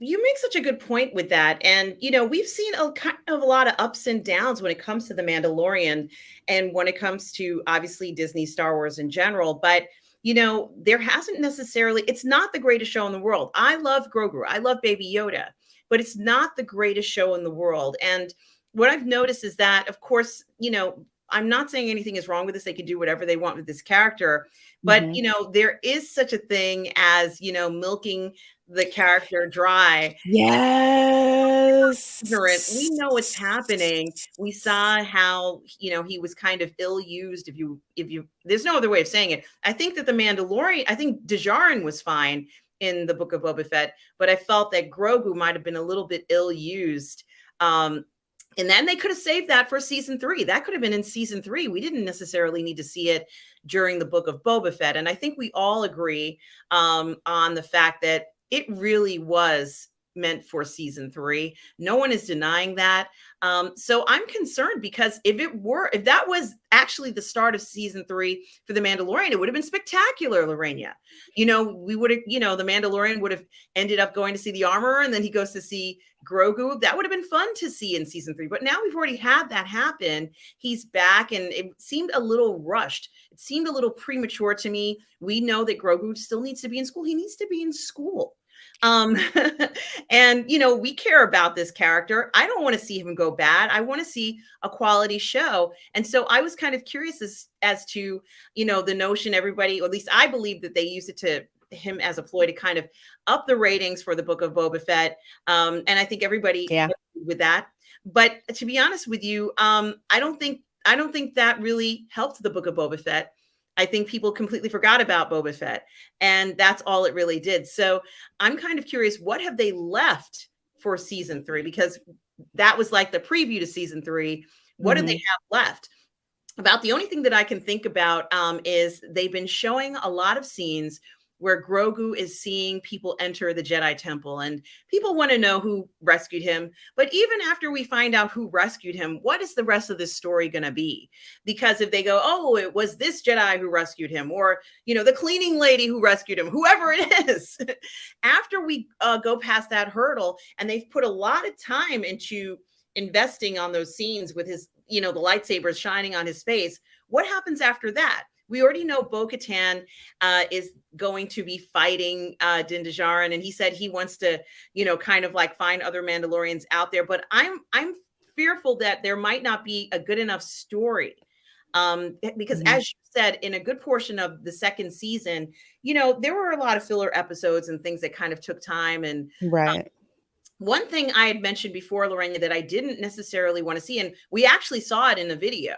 You make such a good point with that. And, you know, we've seen a kind of a lot of ups and downs when it comes to The Mandalorian and when it comes to obviously Disney, Star Wars in general. But, you know, there hasn't necessarily, it's not the greatest show in the world. I love Grogu, I love Baby Yoda, but it's not the greatest show in the world. And what I've noticed is that, of course, you know, I'm not saying anything is wrong with this. They can do whatever they want with this character. But, Mhm. you know, there is such a thing as, you know, milking the character dry. Ignorant. We know what's happening. Yes. We saw how, you know, he was kind of ill used. If you, there's no other way of saying it. I think that the Mandalorian, I think Djarin was fine in the Book of Boba Fett, but I felt that Grogu might have been a little bit ill used. And then they could have saved that for season 3. That could have been in season 3. We didn't necessarily need to see it during the Book of Boba Fett. And I think we all agree on the fact that it really was meant for season 3. No one is denying that. So I'm concerned because if that was actually the start of season 3 for The Mandalorian, it would have been spectacular, Lorena. You know, we would have, you know, The Mandalorian would have ended up going to see the armorer and then he goes to see Grogu. That would have been fun to see in season 3. But now we've already had that happen. He's back and it seemed a little rushed. It seemed a little premature to me. We know that Grogu still needs to be in school. He needs to be in school. Um, and you know, we care about this character. I don't want to see him go bad. I want to see a quality show. And so I was kind of curious as to, you know, the notion everybody, or at least I believe that they used it to him as a ploy to kind of up the ratings for the Book of Boba Fett. And I think everybody Yeah. with that. But to be honest with you, I don't think that really helped the Book of Boba Fett. I think people completely forgot about Boba Fett, and that's all it really did. So I'm kind of curious, what have they left for season 3? Because that was like the preview to season 3. What do they Mhm. have left? About the only thing that I can think about is they've been showing a lot of scenes where Grogu is seeing people enter the Jedi Temple, and people want to know who rescued him. But even after we find out who rescued him, what is the rest of this story going to be? Because if they go, oh, it was this Jedi who rescued him, or, you know, the cleaning lady who rescued him, whoever it is, after we go past that hurdle, and they've put a lot of time into investing on those scenes with his, you know, the lightsabers shining on his face, what happens after that? We already know Bo-Katan is going to be fighting Din Djarin, and he said he wants to, you know, kind of like find other Mandalorians out there. But I'm fearful that there might not be a good enough story, because Mhm. as you said, in a good portion of the second season, you know, there were a lot of filler episodes and things that kind of took time. And Right. one thing I had mentioned before, Lorena, that I didn't necessarily want to see, and we actually saw it in the video,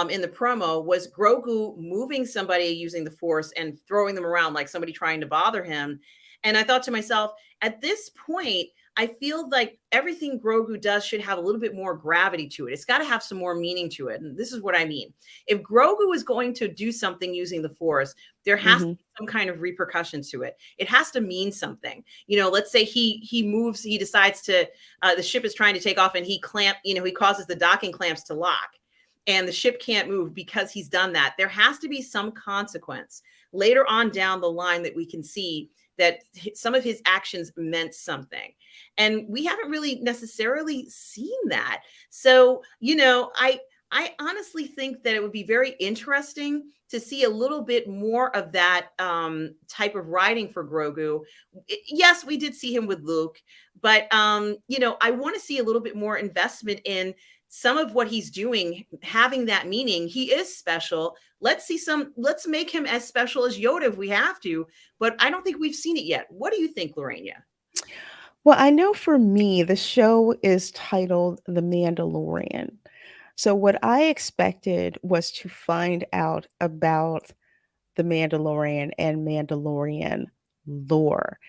in the promo, was Grogu moving somebody using the Force and throwing them around like somebody trying to bother him. And I thought to myself, at this point, I feel like everything Grogu does should have a little bit more gravity to it. It's got to have some more meaning to it. And this is what I mean. If Grogu is going to do something using the Force, there has to Mhm. be some kind of repercussion to it. It has to mean something. You know, let's say he moves, he decides to, the ship is trying to take off, and he causes the docking clamps to lock, and the ship can't move because he's done that. There has to be some consequence later on down the line that we can see that some of his actions meant something. And we haven't really necessarily seen that. So, you know, I honestly think that it would be very interesting to see a little bit more of that type of writing for Grogu. Yes, we did see him with Luke, but you know, I want to see a little bit more investment in some of what he's doing, having that meaning. He is special. Let's make him as special as Yoda if we have to, but I don't think we've seen it yet. What do you think, Lorena? Well, I know for me, the show is titled The Mandalorian. So, what I expected was to find out about the Mandalorian and Mandalorian lore.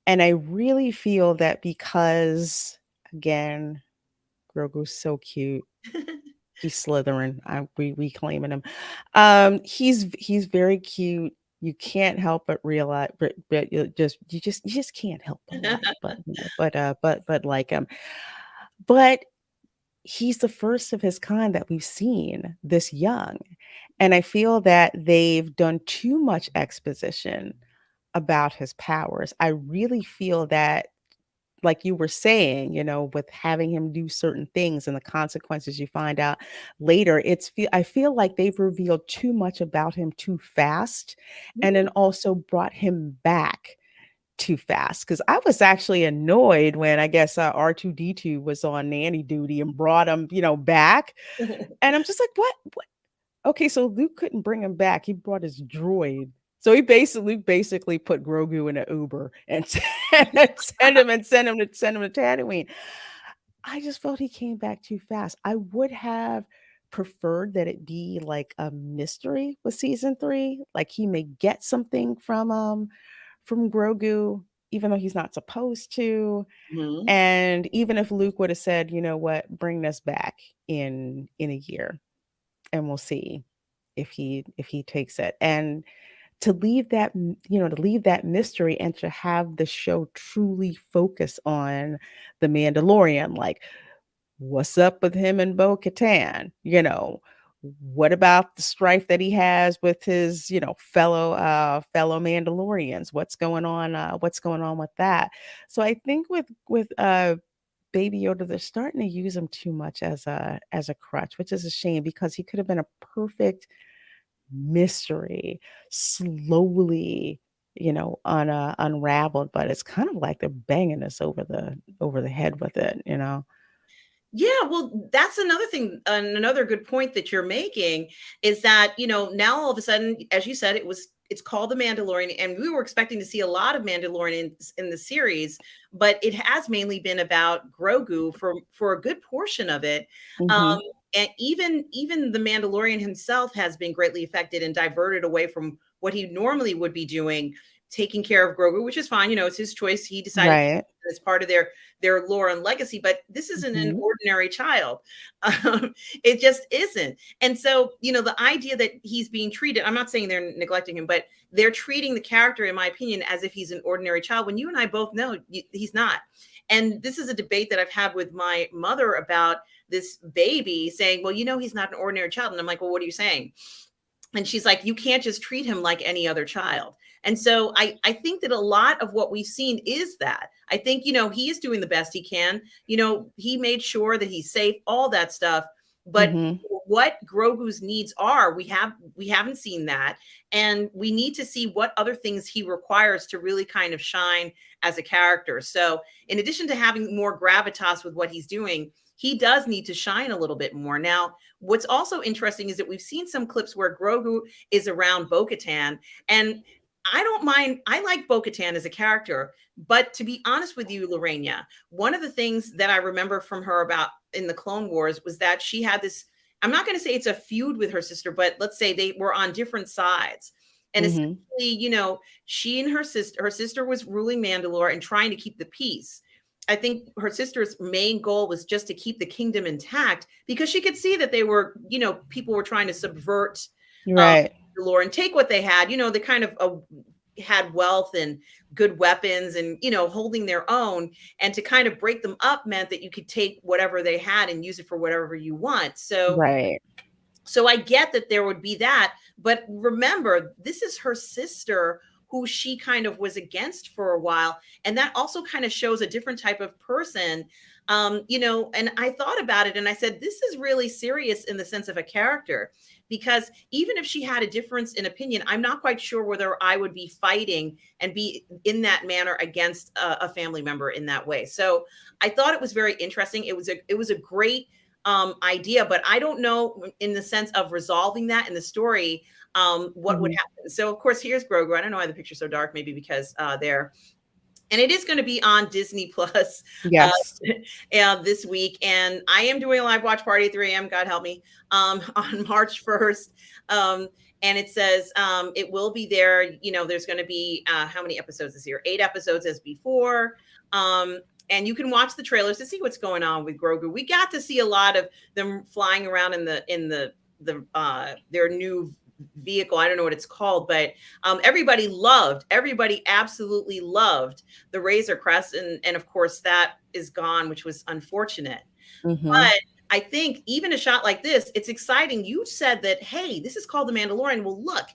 And I really feel that because, again, Grogu's so cute. He's Slytherin. We claiming him. He's very cute. You can't help but realize, but you just can't help but love him. But like him. But he's the first of his kind that we've seen this young, and I feel that they've done too much exposition about his powers. I really feel that, like you were saying, with having him do certain things and the consequences you find out later, I feel like they've revealed too much about him too fast, and then Mm. also brought him back too fast. Because I was actually annoyed when I guess R2D2 was on nanny duty and brought him, back, and I'm just like, what? Okay, so Luke couldn't bring him back. He brought his droid. So he basically put Grogu in an Uber and send him to Tatooine. I just felt he came back too fast. I would have preferred that it be like a mystery with season 3. Like he may get something from Grogu, even though he's not supposed to. Mhm. And even if Luke would have said, you know what, bring this back in a year and we'll see if he takes it. And to leave that mystery and to have the show truly focus on the Mandalorian, like what's up with him and Bo-Katan, what about the strife that he has with his fellow Mandalorians, what's going on with that. So I think with Baby Yoda, they're starting to use him too much as a crutch, which is a shame because he could have been a perfect mystery, slowly, unraveled. But it's kind of like they're banging us over the head with it. Yeah, well, that's another thing, another good point that you're making is that, you know, now all of a sudden, as you said, it's called The Mandalorian, and we were expecting to see a lot of Mandalorian in the series, but it has mainly been about Grogu for a good portion of it. Um, Hmm. and even the Mandalorian himself has been greatly affected and diverted away from what he normally would be doing taking care of Grogu, which is fine. It's his choice. He decided Right. as part of their lore and legacy, but this isn't an Mhm. ordinary child. It just isn't. And so, the idea that he's being treated, I'm not saying they're neglecting him, but they're treating the character, in my opinion, as if he's an ordinary child, when you and I both know he's not. And this is a debate that I've had with my mother about this baby saying, well, he's not an ordinary child. And I'm like, well, what are you saying? And she's like, you can't just treat him like any other child. And so I think that a lot of what we've seen is that. I think, he is doing the best he can. He made sure that he's safe, all that stuff. But Mhm. what Grogu's needs are, we haven't seen that. And we need to see what other things he requires to really kind of shine as a character. So in addition to having more gravitas with what he's doing, he does need to shine a little bit more. Now, what's also interesting is that we've seen some clips where Grogu is around Bo-Katan, and I don't mind. I like Bo-Katan as a character, but to be honest with you, Lorena, one of the things that I remember from her about in the Clone Wars was that she had this, I'm not going to say it's a feud with her sister, but let's say they were on different sides. And Mhm. essentially, she and her sister was ruling Mandalore and trying to keep the peace. I think her sister's main goal was just to keep the kingdom intact because she could see that they were, people were trying to subvert Right. Mandalore and take what they had. They kind of had wealth and good weapons and, holding their own. And to kind of break them up meant that you could take whatever they had and use it for whatever you want. Right. So I get that there would be that, but remember, this is her sister who she kind of was against for a while. And that also kind of shows a different type of person. And I thought about it and I said, this is really serious in the sense of a character, because even if she had a difference in opinion, I'm not quite sure whether I would be fighting and be in that manner against a family member in that way. So I thought it was very interesting. It was a great idea, but I don't know in the sense of resolving that in the story, what would Mhm. happen. So of course, here's Grogu. I don't know why the picture's so dark, maybe because there, and it is going to be on Disney Plus uh, Yes. this week. And I am doing a live watch party at 3 a.m. God help me, on March 1st. And it says it will be there. There's going to be how many episodes this year? 8 episodes as before. And you can watch the trailers to see what's going on with Grogu. We got to see a lot of them flying around in their new vehicle. I don't know what it's called, but everybody absolutely loved the Razor Crest. And of course that is gone, which was unfortunate. Mhm. But I think even a shot like this, it's exciting. You said that, hey, this is called The Mandalorian. Well, look,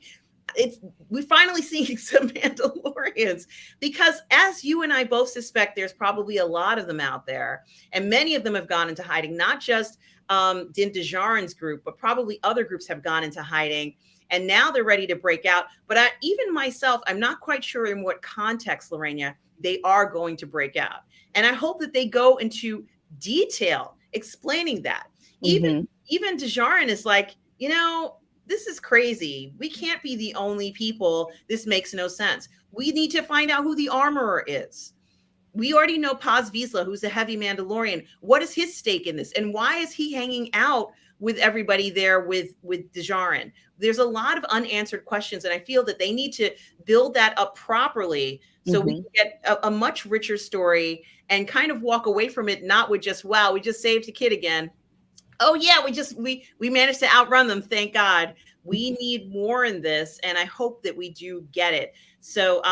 we finally seeing some Mandalorians, because as you and I both suspect, there's probably a lot of them out there, and many of them have gone into hiding. Not just Din Djarin's group, but probably other groups have gone into hiding, and now they're ready to break out. But even myself, I'm not quite sure in what context, Lorena, they are going to break out, and I hope that they go into detail explaining that. Even Mhm. even Djarin is like, this is crazy. We can't be the only people. This makes no sense. We need to find out who the armorer is. We already know Paz Vizsla, who's a heavy Mandalorian. What is his stake in this? And why is he hanging out with everybody there with Djarin? There's a lot of unanswered questions, and I feel that they need to build that up properly so we Mhm. can get a much richer story and kind of walk away from it not with just, wow, we just saved a kid again. Oh yeah, we managed to outrun them, thank God. We need more in this, and I hope that we do get it. So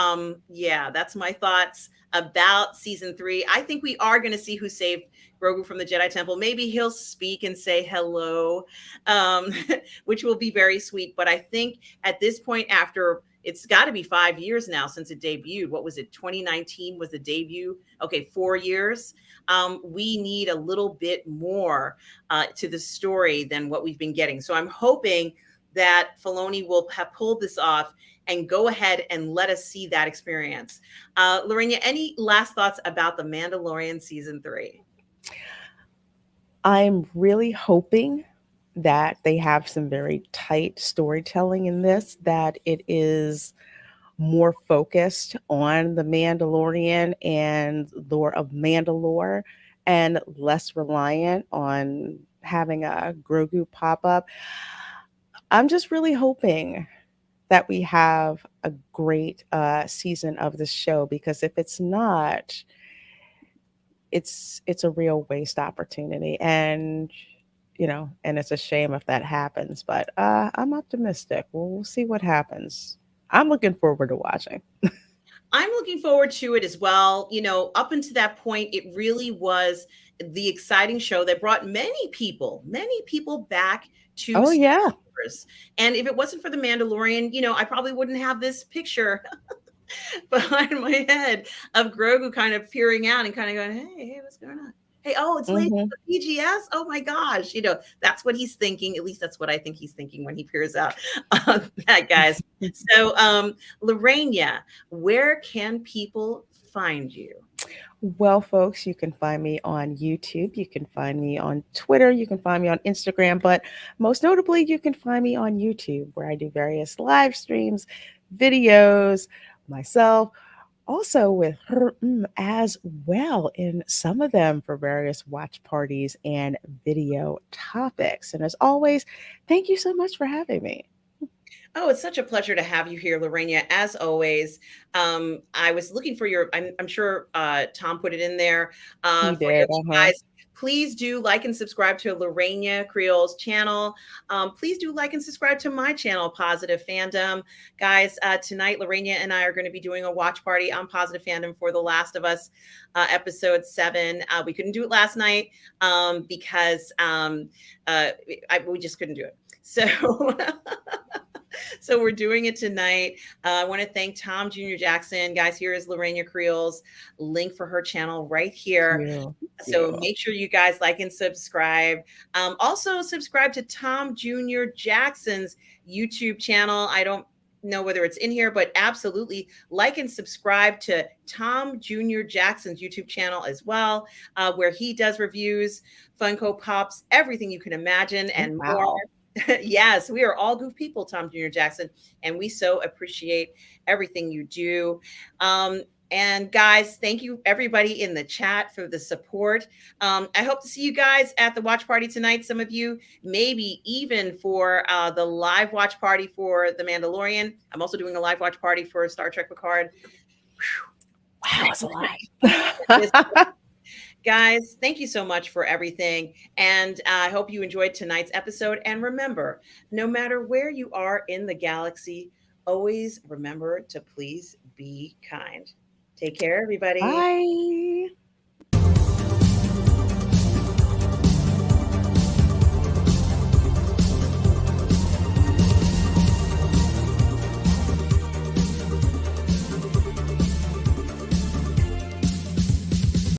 yeah, that's my thoughts about season 3. I think we are going to see who saved Grogu from the Jedi Temple. Maybe he'll speak and say hello, um which will be very sweet. But I think at this point, after, it's got to be 5 years now since it debuted. What was it, 2019 was the debut? Okay, 4 years. We need a little bit more to the story than what we've been getting. So I'm hoping that Filoni will have pulled this off and go ahead and let us see that experience. Lorena, any last thoughts about The Mandalorian season 3? I'm really hoping that they have some very tight storytelling in this, that it is more focused on the Mandalorian and lore of Mandalore and less reliant on having a Grogu pop up. I'm just really hoping that we have a great season of the show, because if it's not, it's a real waste opportunity, and and it's a shame if that happens. But I'm optimistic. We'll see what happens. I'm looking forward to watching. I'm looking forward to it as well. Up until that point, it really was the exciting show that brought many people back to Oh Star yeah. Wars. And if it wasn't for the Mandalorian, I probably wouldn't have this picture behind my head of Grogu kind of peering out and kind of going, hey, what's going on? Hey, oh, it's late Hmm. for the PGS. Oh my gosh. That's what he's thinking. At least that's what I think he's thinking when he peers out. That, guys. So, Lorena, where can people find you? Well, folks, you can find me on YouTube. You can find me on Twitter. You can find me on Instagram. But most notably, you can find me on YouTube, where I do various live streams, videos, myself, also with as well, in some of them for various watch parties and video topics. And as always, thank you so much for having me. Oh, it's such a pleasure to have you here, Lorena. As always, I was looking for your. I'm sure Tom put it in there He for you did. Uh-huh. guys. Please do like and subscribe to Lorena Creole's channel. Please do like and subscribe to my channel, Positive Fandom. Guys, tonight, Lorena and I are going to be doing a watch party on Positive Fandom for The Last of Us episode 7. We couldn't do it last night because we just couldn't do it. So. So we're doing it tonight. I want to thank Tom Jr. Jackson. Guys, here is Lorena Creole's link for her channel right here. You. So make sure you guys like and subscribe. Also subscribe to Tom Jr. Jackson's YouTube channel. I don't know whether it's in here, but absolutely like and subscribe to Tom Jr. Jackson's YouTube channel as well, where he does reviews, Funko Pops, everything you can imagine and more. Wow. Yes, we are all goof people, Tom Jr. Jackson, and we so appreciate everything you do. And guys, thank you everybody in the chat for the support. I hope to see you guys at the watch party tonight. Some of you, maybe even for the live watch party for The Mandalorian. I'm also doing a live watch party for Star Trek Picard. Wow, it's a lot. Guys, thank you so much for everything. And I hope you enjoyed tonight's episode. And remember, no matter where you are in the galaxy, always remember to please be kind. Take care, everybody. Bye.